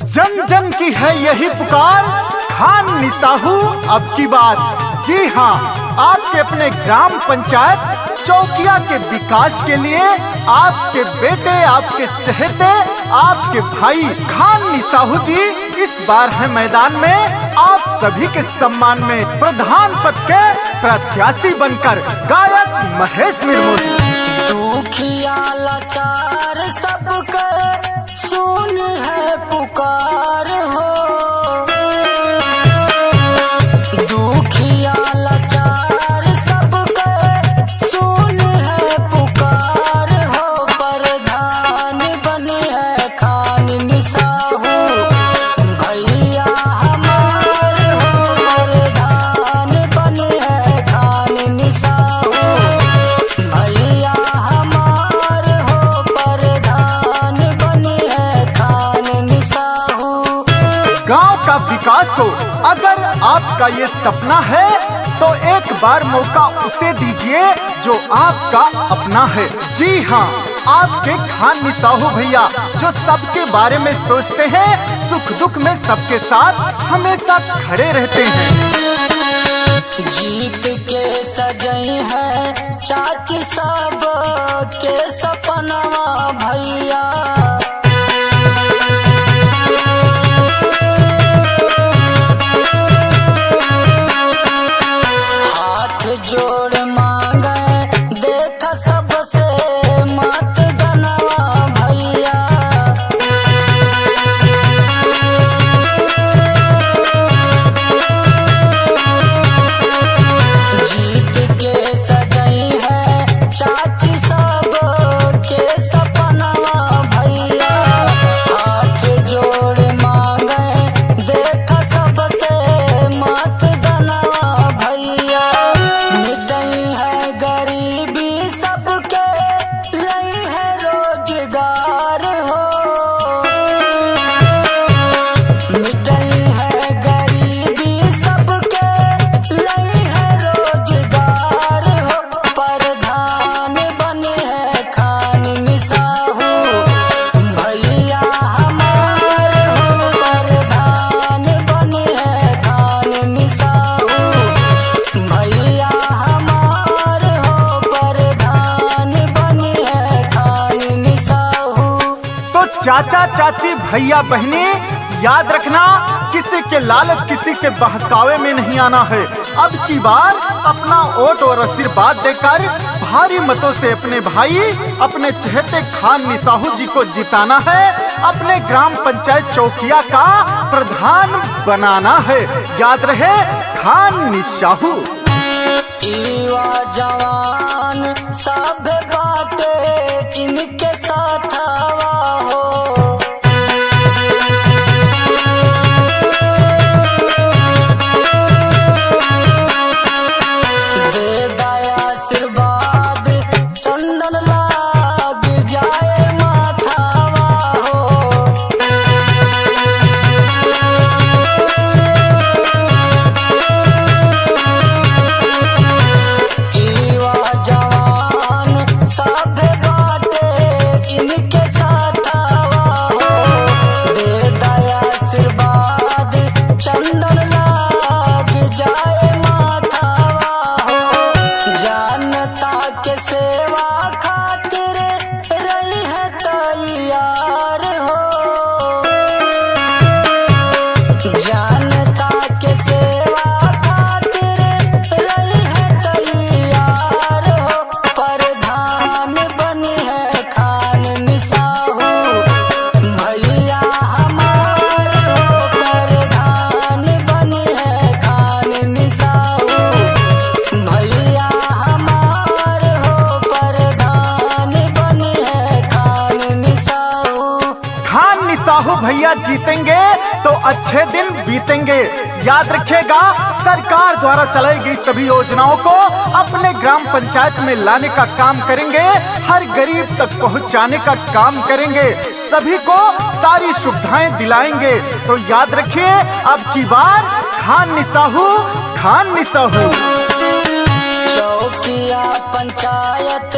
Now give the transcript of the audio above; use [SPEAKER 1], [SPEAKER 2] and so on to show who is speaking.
[SPEAKER 1] जन जन की है यही पुकार, खान निसाहू अब की बार। जी हाँ, आपके अपने ग्राम पंचायत चौकिया के विकास के लिए आपके बेटे, आपके चहेते, आपके भाई खान निसाहू जी इस बार है मैदान में आप सभी के सम्मान में प्रधान पद के प्रत्याशी बनकर। गायक महेश मुर्मू।
[SPEAKER 2] दुखिया लाचार सबके सुन है पुकार हो, दुखिया लाचार सबके सुन है पुकार हो। प्रधान बने है खान निसाहू भैया हमार हो, प्रधान बने है खान निसाहू भैया हमार हो, प्रधान बने है खान निसाहू।
[SPEAKER 1] गांव का विकास हो अगर आपका ये सपना है तो एक बार मौका उसे दीजिए जो आपका अपना है। जी हाँ, आपके खान निसाहू भैया जो सबके बारे में सोचते हैं, सुख दुख में सबके साथ हमेशा खड़े रहते हैं।
[SPEAKER 2] जीत के सजई है चाची सब के सपनवा भैया, हाथ जोड़ मांगे देखा सबसे मत धनवा भैया। जीत के सजई है चाची सब के सपनवा भैया, हाथ जोड़ मांगे देखा सबसे मत धनवा भैया। मिटई है गरीबी सबके लई है रोजगार हो, मिटई है गरीबी सबके लई है रोजगार हो। प्रधान बने है खान निसाहू भैया हमार हो, प्रधान बने है खान निसाहू भैया हमार हो, प्रधान बने है खान निसाहू।
[SPEAKER 1] तो चाचा चाची भैया बहनी याद रखना, किसी के लालच किसी के बहकावे में नहीं आना है। अब की बार अपना वोट और आशीर्वाद देकर भारी मतों से अपने भाई, अपने चहेते खान निसाहू जी को जिताना है, अपने ग्राम पंचायत चौकिया का प्रधान बनाना है। याद रहे, खान निसाहू।
[SPEAKER 2] युवा जवान सब बाटे इनके साथ आवा हो, दे दया आशीर्वाद चंदन लाग जाए माथावा हो। युवा जवान सब बाटे इनके साथ आवा हो, दे दया आशीर्वाद चंदन लाग जाए माथावा हो। जनता के सेवा खातिर रही है तैयार हो, जनता के सेवा खातिर रही है तैयार हो। प्रधान बनी है खान निसाहू भैया हमार हो, प्रधान बनी है खान निसाहू भैया हमार हो, प्रधान बनी है खान निसाहू।
[SPEAKER 1] खान निसाहू भैया जीतेंगे तो अच्छे दिन बीतेंगे। याद रखिएगा, सरकार द्वारा चलाई गई सभी योजनाओं को अपने ग्राम पंचायत में लाने का काम करेंगे, हर गरीब तक पहुंचाने का काम करेंगे, सभी को सारी सुविधाएं दिलाएंगे। तो याद रखिए, अब की बार खान निसाहू, खान निसाहू।
[SPEAKER 2] चौकिया पंचायत